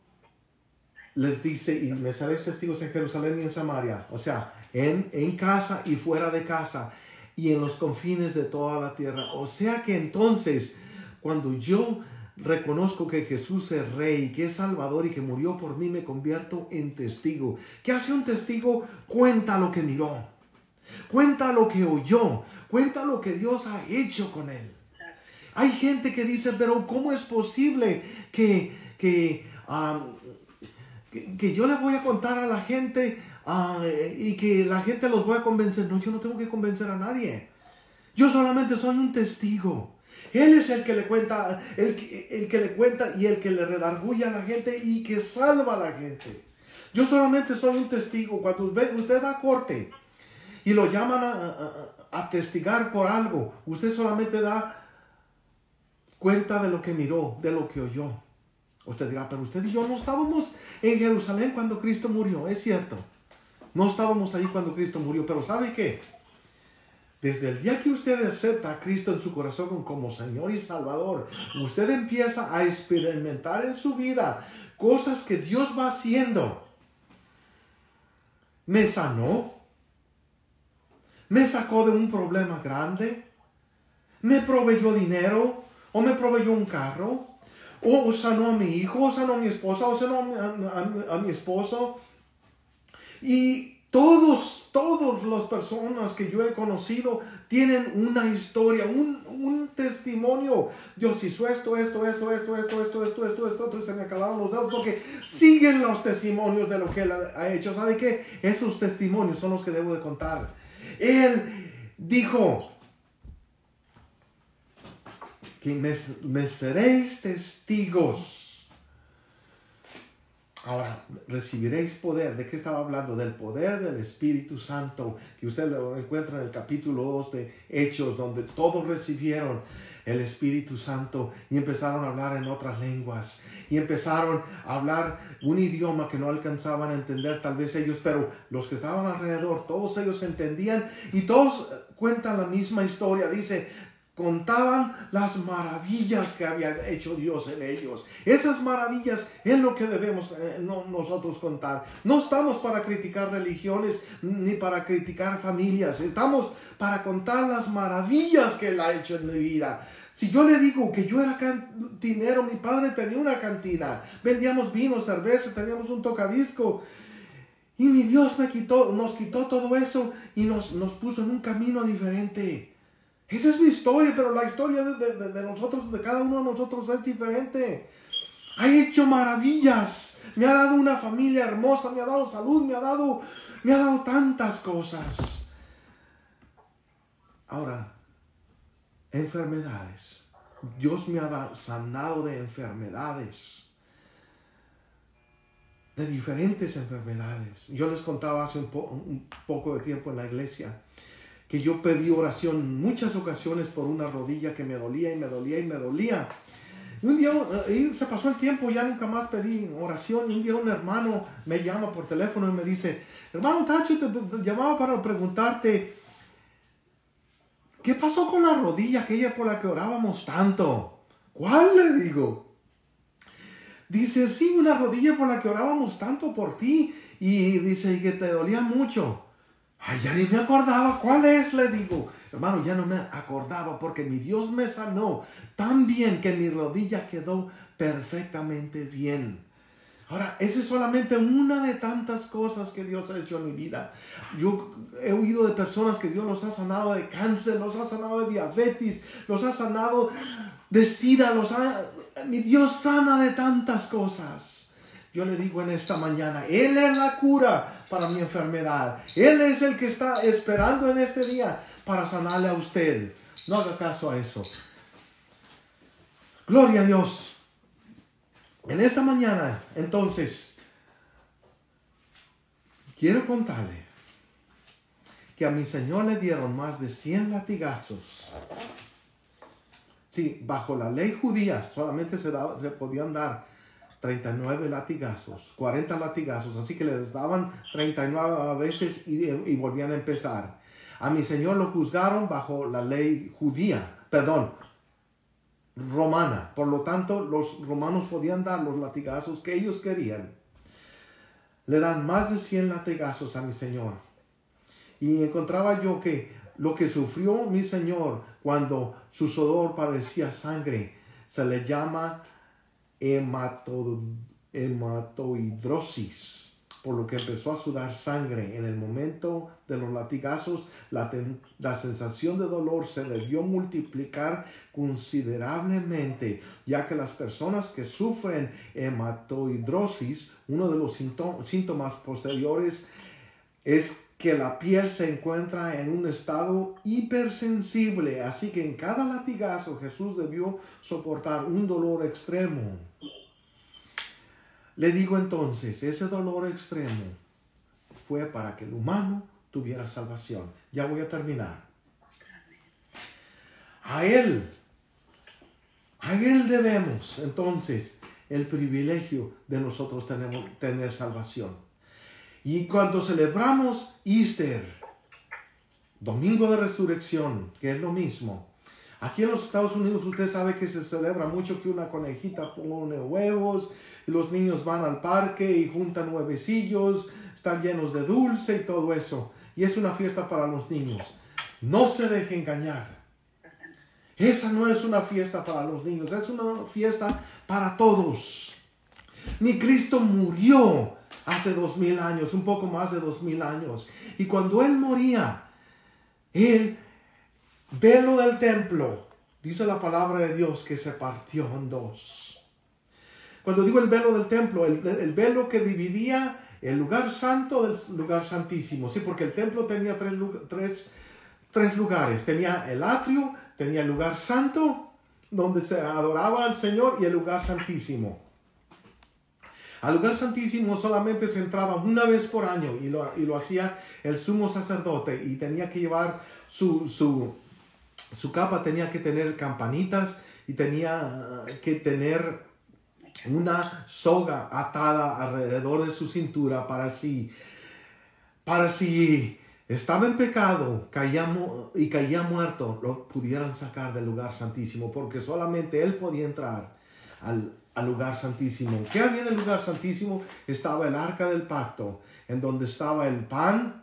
les dice, y me seréis testigos en Jerusalén y en Samaria, o sea, en casa y fuera de casa, y en los confines de toda la tierra. O sea que entonces, cuando yo reconozco que Jesús es Rey, que es Salvador y que murió por mí, me convierto en testigo. ¿Qué hace un testigo? Cuenta lo que miró, cuenta lo que oyó, cuenta lo que Dios ha hecho con él. Hay gente que dice, pero ¿cómo es posible que yo le voy a contar a la gente y que la gente los voy a convencer? No, yo no tengo que convencer a nadie. Yo solamente soy un testigo. Él es el que le cuenta, el que le cuenta y el que le redarguye a la gente y que salva a la gente. Yo solamente soy un testigo. Cuando usted va a corte y lo llaman a testigar por algo, usted solamente da cuenta de lo que miró, de lo que oyó. Usted dirá, pero usted y yo no estábamos en Jerusalén cuando Cristo murió. Es cierto, no estábamos ahí cuando Cristo murió, pero ¿sabe qué? Desde el día que usted acepta a Cristo en su corazón como Señor y Salvador, usted empieza a experimentar en su vida cosas que Dios va haciendo. Me sanó, me sacó de un problema grande, me proveyó dinero, o me proveyó un carro, o sanó a mi hijo, o sanó a mi esposa, o sanó a mi esposo. Y todas las personas que yo he conocido tienen una historia, un testimonio. Dios hizo esto, y se me acabaron los dedos, porque siguen los testimonios de lo que Él ha hecho. ¿Sabe qué? Esos testimonios son los que debo de contar. Él dijo que me seréis testigos. Ahora, recibiréis poder. ¿De qué estaba hablando? Del poder del Espíritu Santo, que usted lo encuentra en el capítulo 2 de Hechos, donde todos recibieron el Espíritu Santo y empezaron a hablar en otras lenguas. Y empezaron a hablar un idioma que no alcanzaban a entender tal vez ellos, pero los que estaban alrededor, todos ellos entendían y todos cuentan la misma historia. Dice, contaban las maravillas que había hecho Dios en ellos. Esas maravillas es lo que debemos nosotros contar. No estamos para criticar religiones ni para criticar familias. Estamos para contar las maravillas que Él ha hecho en mi vida. Si yo le digo que yo era cantinero, mi padre tenía una cantina, vendíamos vino, cerveza, teníamos un tocadisco. Y mi Dios nos quitó todo eso y nos puso en un camino diferente. Esa es mi historia, pero la historia de nosotros, de cada uno de nosotros es diferente. Ha hecho maravillas. Me ha dado una familia hermosa, me ha dado salud, me ha dado tantas cosas. Ahora, enfermedades. Dios me ha sanado de enfermedades. De diferentes enfermedades. Yo les contaba hace un poco de tiempo en la iglesia que yo pedí oración en muchas ocasiones por una rodilla que me dolía y me dolía y me dolía. Y un día se pasó el tiempo, ya nunca más pedí oración. Y un día un hermano me llama por teléfono y me dice, hermano Tacho, te llamaba para preguntarte, ¿qué pasó con la rodilla aquella por la que orábamos tanto? ¿Cuál? Le digo. Dice, sí, una rodilla por la que orábamos tanto por ti. Y dice, y que te dolía mucho. Ay, ya ni me acordaba. ¿Cuál es? Le digo. Hermano, ya no me acordaba porque mi Dios me sanó tan bien que mi rodilla quedó perfectamente bien. Ahora, esa es solamente una de tantas cosas que Dios ha hecho en mi vida. Yo he oído de personas que Dios los ha sanado de cáncer, los ha sanado de diabetes, los ha sanado de sida, mi Dios sana de tantas cosas. Yo le digo en esta mañana, Él es la cura para mi enfermedad. Él es el que está esperando en este día para sanarle a usted. No haga caso a eso. Gloria a Dios. En esta mañana, entonces, quiero contarle que a mi Señor le dieron más de 100 latigazos. Sí, bajo la ley judía solamente se podían dar 39 latigazos, 40 latigazos, así que les daban 39 veces y volvían a empezar. A mi Señor lo juzgaron bajo la ley romana. Por lo tanto, los romanos podían dar los latigazos que ellos querían. le dan más de 100 latigazos a mi Señor. Y encontraba yo que lo que sufrió mi Señor cuando su sudor parecía sangre, se le llama hematohidrosis, por lo que empezó a sudar sangre. En el momento de los latigazos, la sensación de dolor se debió multiplicar considerablemente, ya que las personas que sufren hematohidrosis, uno de los síntomas posteriores es que la piel se encuentra en un estado hipersensible, así que en cada latigazo Jesús debió soportar un dolor extremo. Le digo entonces, ese dolor extremo fue para que el humano tuviera salvación. Ya voy a terminar. A Él debemos entonces el privilegio de nosotros tener salvación. Y cuando celebramos Easter, Domingo de Resurrección, que es lo mismo, aquí en los Estados Unidos usted sabe que se celebra mucho que una conejita pone huevos, y los niños van al parque y juntan huevecillos, están llenos de dulce y todo eso. Y es una fiesta para los niños. No se deje engañar. Esa no es una fiesta para los niños, es una fiesta para todos. Mi Cristo murió hace 2000 años, un poco más de 2000 años. Y cuando Él moría, el velo del templo, dice la palabra de Dios, que se partió en dos. Cuando digo el velo del templo, el velo que dividía el lugar santo del lugar santísimo. Sí, porque el templo tenía tres lugares. Tenía el atrio, tenía el lugar santo, donde se adoraba al Señor, y el lugar santísimo. Al lugar santísimo solamente se entraba una vez por año, y lo hacía el sumo sacerdote, y tenía que llevar su capa, tenía que tener campanitas, y tenía que tener una soga atada alrededor de su cintura para si estaba en pecado caía muerto, lo pudieran sacar del lugar santísimo, porque solamente Él podía entrar al lugar santísimo. ¿Qué había en el lugar santísimo? Estaba el arca del pacto, en donde estaba el pan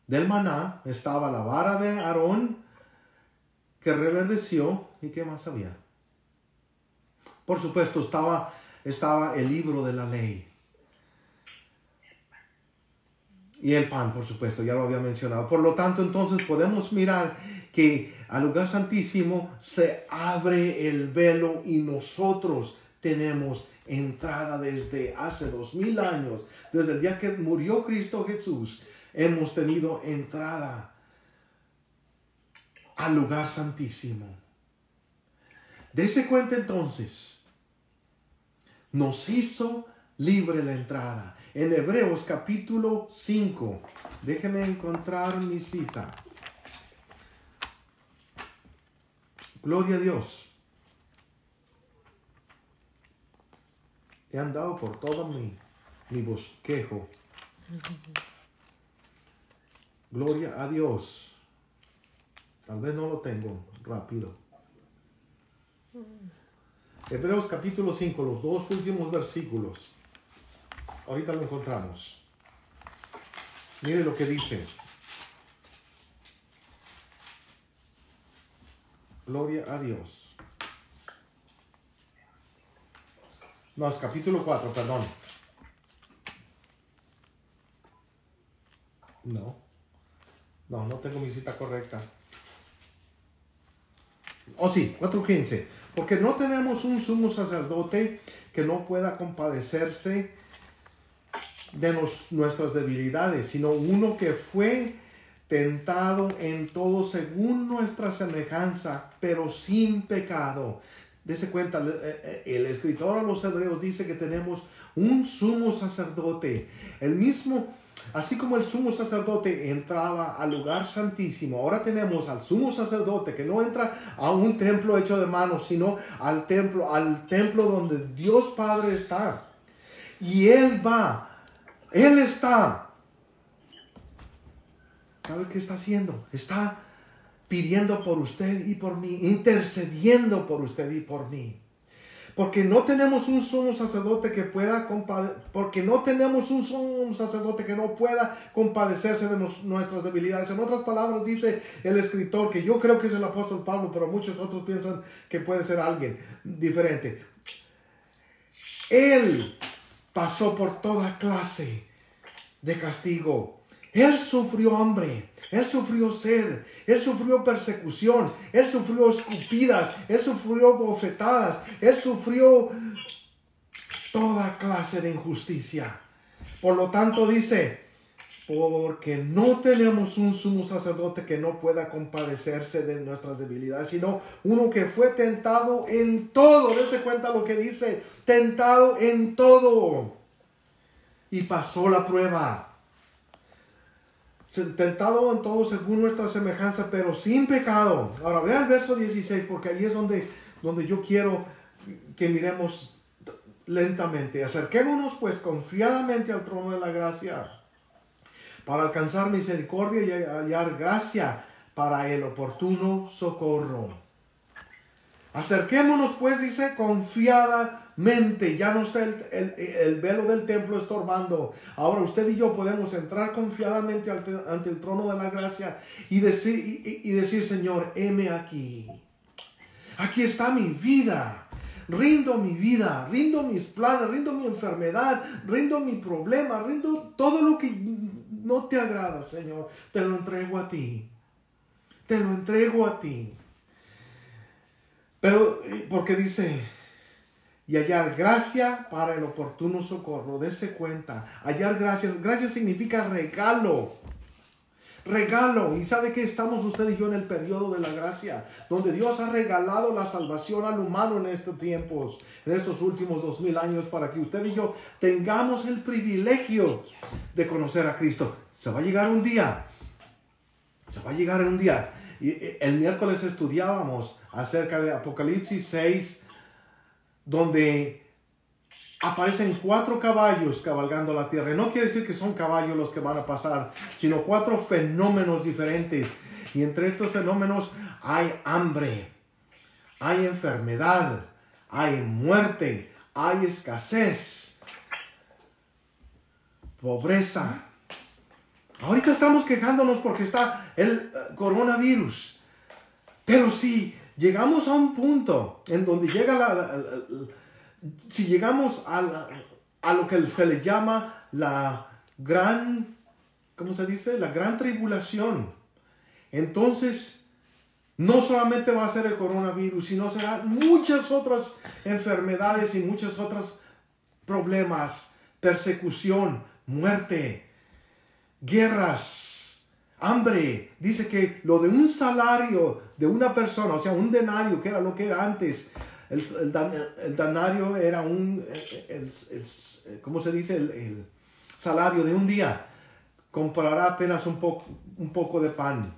del maná, estaba la vara de Aarón que reverdeció. ¿Y qué más había? Por supuesto, estaba el libro de la ley. Y el pan, por supuesto, ya lo había mencionado. Por lo tanto, entonces podemos mirar que al lugar santísimo se abre el velo, y nosotros tenemos entrada desde hace 2000 años. Desde el día que murió Cristo Jesús, hemos tenido entrada al lugar santísimo. Dese cuenta entonces, nos hizo libre la entrada. En Hebreos capítulo 5, déjeme encontrar mi cita. Gloria a Dios. He andado por todo mi bosquejo. Gloria a Dios. Tal vez no lo tengo rápido. Hebreos capítulo 5, los dos últimos versículos. Ahorita lo encontramos. Mire lo que dice. Gloria a Dios. No, es capítulo 4, perdón. No tengo mi cita correcta. Oh sí, 4:15. Porque no tenemos un sumo sacerdote que no pueda compadecerse de nuestras debilidades, sino uno que fue tentado en todo según nuestra semejanza, pero sin pecado. Dese cuenta, el escritor a los Hebreos dice que tenemos un sumo sacerdote, el mismo. Así como el sumo sacerdote entraba al lugar santísimo, ahora tenemos al sumo sacerdote que no entra a un templo hecho de manos, sino al templo donde Dios Padre está. Y Él está. ¿Sabe qué está haciendo? Está pidiendo por usted y por mí, intercediendo por usted y por mí. Porque no tenemos un sumo sacerdote que pueda porque no tenemos un sumo sacerdote que no pueda compadecerse de nuestras debilidades. En otras palabras, dice el escritor, que yo creo que es el apóstol Pablo, pero muchos otros piensan que puede ser alguien diferente. Él pasó por toda clase de castigo. Él sufrió hambre, Él sufrió sed, Él sufrió persecución, Él sufrió escupidas, Él sufrió bofetadas, Él sufrió toda clase de injusticia. Por lo tanto dice, porque no tenemos un sumo sacerdote que no pueda compadecerse de nuestras debilidades, sino uno que fue tentado en todo. Dense cuenta lo que dice, tentado en todo. Y pasó la prueba. Tentado en todo según nuestra semejanza, pero sin pecado. Ahora vea el verso 16, porque ahí es donde yo quiero que miremos lentamente. Acerquémonos pues confiadamente al trono de la gracia, para alcanzar misericordia y hallar gracia para el oportuno socorro. Acerquémonos pues, dice, confiadamente. Ya no está el velo del templo estorbando. Ahora usted y yo podemos entrar confiadamente ante el trono de la gracia y decir, Señor, heme aquí. Aquí está mi vida. Rindo mi vida, rindo mis planes, rindo mi enfermedad, rindo mi problema, rindo todo lo que no te agrada, Señor. Te lo entrego a ti. Te lo entrego a ti. Pero, porque dice, y hallar gracia para el oportuno socorro. Dese cuenta, hallar gracia. Gracia significa regalo. Regalo. Y sabe que estamos usted y yo en el periodo de la gracia, donde Dios ha regalado la salvación al humano en estos tiempos, en estos últimos 2000 años, para que usted y yo tengamos el privilegio de conocer a Cristo. Se va a llegar un día. Se va a llegar un día. Y el miércoles estudiábamos acerca de Apocalipsis 6, donde aparecen 4 caballos cabalgando la tierra. No quiere decir que son caballos los que van a pasar, sino 4 fenómenos diferentes. Y entre estos fenómenos hay hambre, hay enfermedad, hay muerte, hay escasez, pobreza. Ahorita estamos quejándonos porque está el coronavirus. Pero si llegamos a un punto en donde llega si llegamos a lo que se le llama la gran, ¿cómo se dice? La gran tribulación. Entonces, no solamente va a ser el coronavirus, sino serán muchas otras enfermedades y muchos otros problemas, persecución, muerte, guerras, hambre. Dice que lo de un salario de una persona, o sea, un denario, que era lo que era antes. El denario era ¿cómo se dice? El salario de un día. Comprará apenas un poco de pan.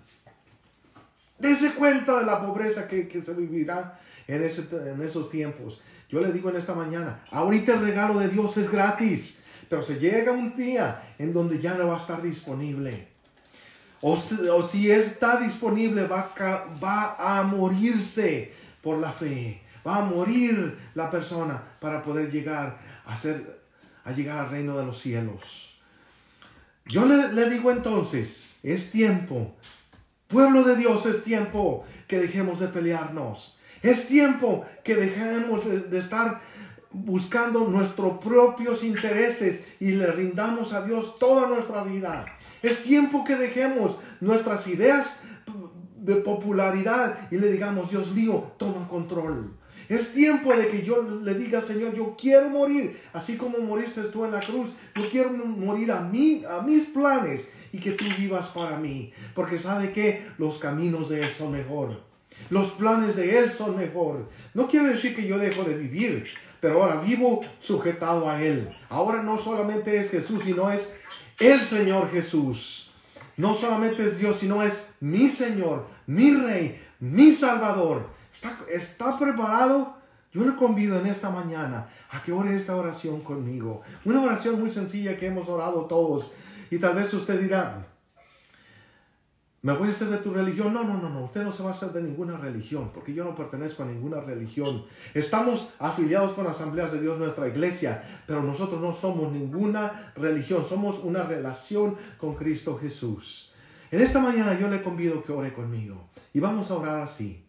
Dese cuenta de la pobreza que se vivirá en esos tiempos. Yo le digo en esta mañana, ahorita el regalo de Dios es gratis. Pero se llega un día en donde ya no va a estar disponible. O si está disponible, va a morirse por la fe. Va a morir la persona para poder llegar a llegar al reino de los cielos. Yo le digo entonces, es tiempo. Pueblo de Dios, es tiempo que dejemos de pelearnos. Es tiempo que dejemos de estar buscando nuestros propios intereses y le rindamos a Dios toda nuestra vida. Es tiempo que dejemos nuestras ideas de popularidad y le digamos, Dios mío, toma control. Es tiempo de que yo le diga, Señor, yo quiero morir, así como moriste tú en la cruz. Yo quiero morir a mis planes y que tú vivas para mí. Porque sabe que los caminos de Él son mejor. Los planes de Él son mejor. No quiere decir que yo dejo de vivir, pero ahora vivo sujetado a Él. Ahora no solamente es Jesús, sino es el Señor Jesús. No solamente es Dios, sino es mi Señor, mi Rey, mi Salvador. ¿Está preparado? Yo le convido en esta mañana a que ore esta oración conmigo. Una oración muy sencilla que hemos orado todos. Y tal vez usted dirá, ¿Me voy a hacer de tu religión? No. Usted no se va a hacer de ninguna religión, porque yo no pertenezco a ninguna religión. Estamos afiliados con Asambleas de Dios, nuestra iglesia, pero nosotros no somos ninguna religión. Somos una relación con Cristo Jesús. En esta mañana yo le convido que ore conmigo. Y vamos a orar así.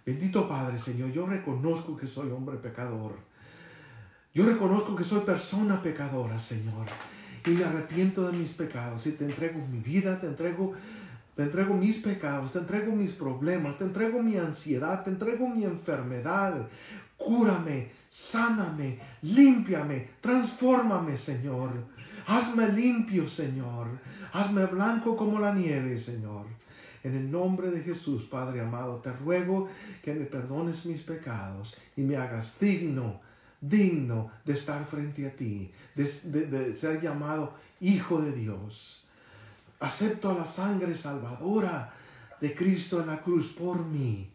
Bendito Padre, Señor, yo reconozco que soy hombre pecador. Yo reconozco que soy persona pecadora, Señor. Y me arrepiento de mis pecados. Y te entrego mi vida, te entrego mis pecados, te entrego mis problemas, te entrego mi ansiedad, te entrego mi enfermedad. Cúrame, sáname, límpiame, transfórmame, Señor. Hazme limpio, Señor. Hazme blanco como la nieve, Señor. En el nombre de Jesús, Padre amado, te ruego que me perdones mis pecados y me hagas digno de estar frente a ti, de ser llamado Hijo de Dios. Acepto la sangre salvadora de Cristo en la cruz por mí.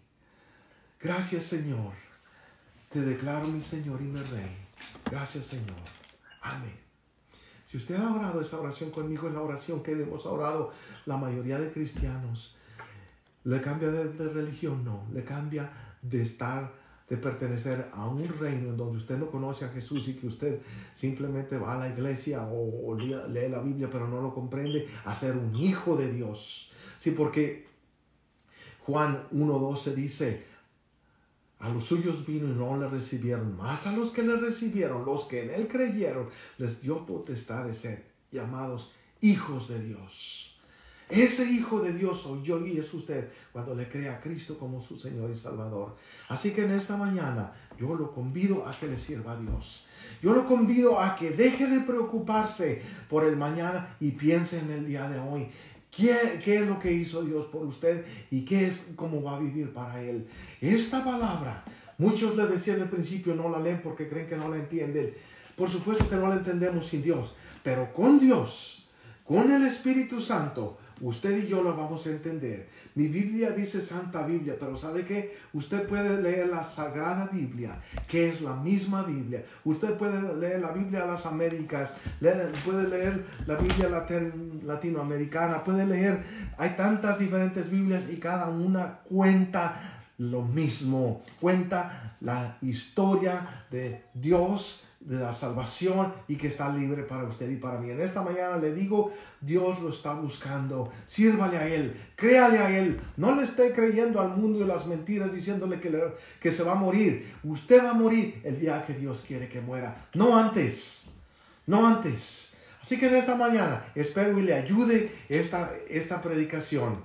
Gracias, Señor. Te declaro mi Señor y mi Rey. Gracias, Señor. Amén. Si usted ha orado esa oración conmigo, es la oración que hemos orado la mayoría de cristianos. ¿Le cambia de religión? No. Le cambia de pertenecer a un reino en donde usted no conoce a Jesús y que usted simplemente va a la iglesia o lee la Biblia pero no lo comprende, a ser un hijo de Dios. Sí, porque Juan 1:12 dice, a los suyos vino y no le recibieron, más a los que le recibieron, los que en él creyeron, les dio potestad de ser llamados hijos de Dios. Ese Hijo de Dios soy yo y es usted cuando le cree a Cristo como su Señor y Salvador. Así que en esta mañana yo lo convido a que le sirva a Dios. Yo lo convido a que deje de preocuparse por el mañana y piense en el día de hoy. ¿Qué es lo que hizo Dios por usted y cómo va a vivir para Él? Esta palabra, muchos le decían al principio no la leen porque creen que no la entienden. Por supuesto que no la entendemos sin Dios, pero con Dios, con el Espíritu Santo, usted y yo lo vamos a entender. Mi Biblia dice Santa Biblia, pero ¿sabe qué? Usted puede leer la Sagrada Biblia, que es la misma Biblia. Usted puede leer la Biblia de las Américas, puede leer la Biblia latinoamericana, hay tantas diferentes Biblias y cada una cuenta lo mismo. Cuenta la historia de Dios, de la salvación y que está libre para usted y para mí. En esta mañana le digo, Dios lo está buscando. Sírvale a Él, créale a Él. No le esté creyendo al mundo y las mentiras diciéndole que se va a morir. Usted va a morir el día que Dios quiere que muera. No antes. Así que en esta mañana espero y le ayude esta predicación.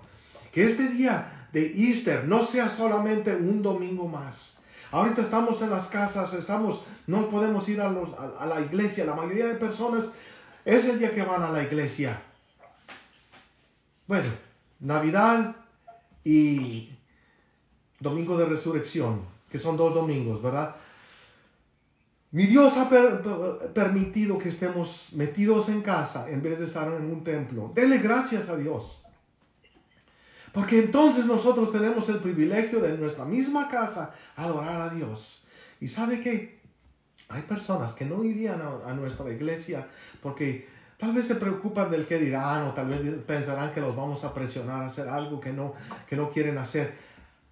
Que este día de Easter no sea solamente un domingo más. Ahorita estamos en las casas, no podemos ir a la iglesia. La mayoría de personas es el día que van a la iglesia. Bueno, Navidad y Domingo de Resurrección, que son 2 domingos, ¿verdad? Mi Dios ha permitido que estemos metidos en casa en vez de estar en un templo. Dele gracias a Dios. Porque entonces nosotros tenemos el privilegio de en nuestra misma casa adorar a Dios. Y ¿sabe qué? Hay personas que no irían a nuestra iglesia porque tal vez se preocupan del qué dirán o tal vez pensarán que los vamos a presionar a hacer algo que no quieren hacer.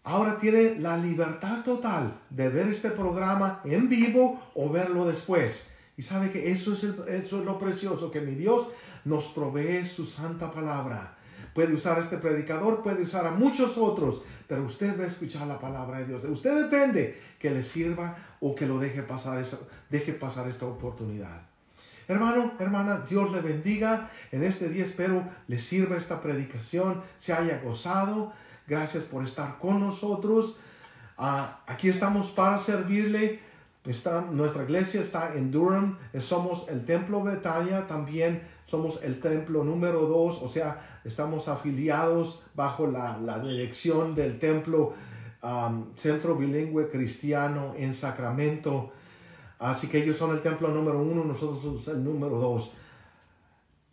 Ahora tiene la libertad total de ver este programa en vivo o verlo después. Y ¿sabe qué? Eso es lo precioso, que mi Dios nos provee su santa palabra. Puede usar a este predicador, puede usar a muchos otros, pero usted va a escuchar la palabra de Dios. De usted depende que le sirva o que lo deje pasar esta oportunidad. Hermano, hermana, Dios le bendiga. En este día espero le sirva esta predicación, se haya gozado. Gracias por estar con nosotros. Aquí estamos para servirle. Nuestra iglesia está en Durham. Somos el Templo Betania. También somos el Templo número 2. O sea, estamos afiliados bajo la dirección del Templo Centro Bilingüe Cristiano en Sacramento. Así que ellos son el Templo número 1. Nosotros somos el número 2.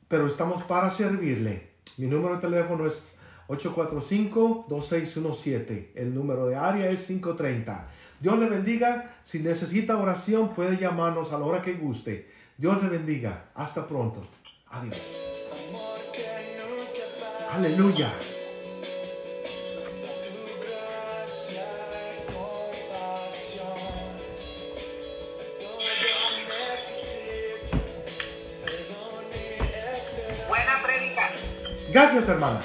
Pero estamos para servirle. Mi número de teléfono es 845-2617. El número de área es 530. Dios le bendiga. Si necesita oración, puede llamarnos a la hora que guste. Dios le bendiga. Hasta pronto. Adiós. Aleluya. Gracias, hermana.